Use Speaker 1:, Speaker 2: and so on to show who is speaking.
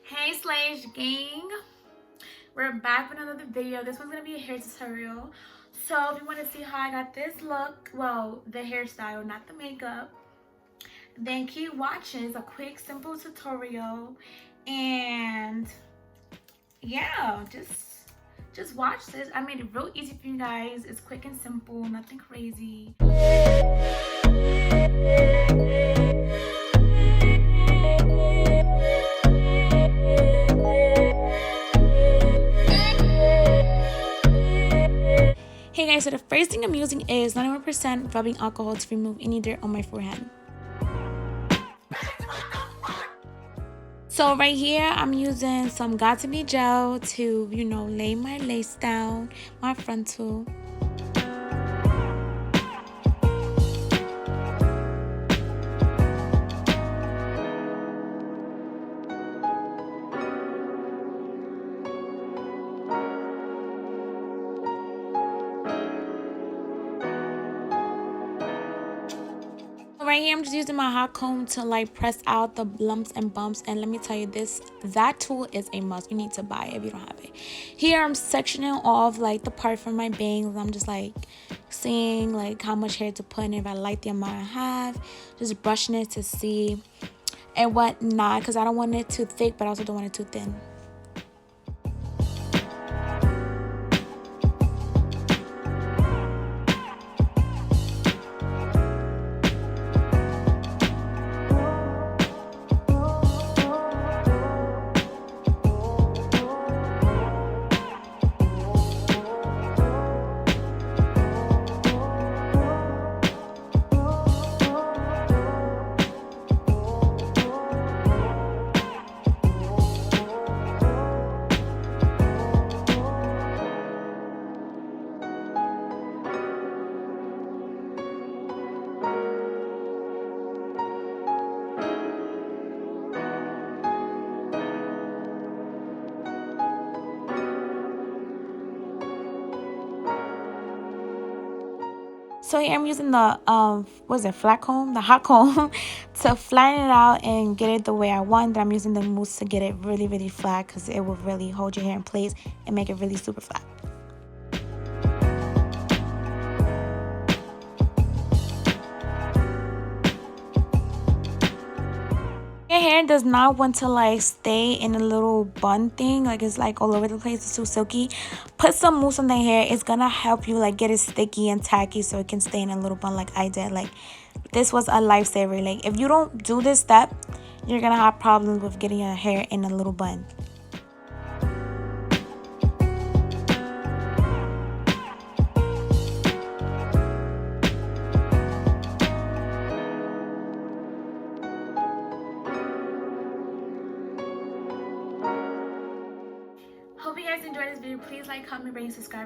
Speaker 1: Hey Slash gang, we're back with another video. This one's gonna be a hair tutorial. So if you want to see how I got this look, well, the hairstyle, not the makeup, then keep watching. It's a quick, simple tutorial, and yeah, just watch this. I made it real easy for you guys. It's quick and simple, nothing crazy. Hey guys, so the first thing I'm using is 91% rubbing alcohol to remove any dirt on my forehead. So right here, I'm using some Got To Be gel to, lay my lace down, my frontal. Right here, I'm just using my hot comb to like press out the lumps and bumps. And let me tell you this, that tool is a must. You need to buy it if you don't have it. Here, I'm sectioning off like the part from my bangs. I'm just like seeing like how much hair to put in, if I like the amount I have. Just brushing it to see and whatnot, because I don't want it too thick, but I also don't want it too thin. So here I'm using the flat comb, the hot comb, to flatten it out and get it the way I want. Then I'm using the mousse to get it really, really flat, because it will really hold your hair in place and make it really super flat. Your hair does not want to like stay in a little bun thing, like it's like all over the place, it's too silky. Put some mousse on the hair. It's gonna help you like get it sticky and tacky so it can stay in a little bun like I did. Like this was a lifesaver. Like if you don't do this step, you're gonna have problems with getting your hair in a little bun. Hope you guys enjoyed this video. Please like, comment, rate, and subscribe.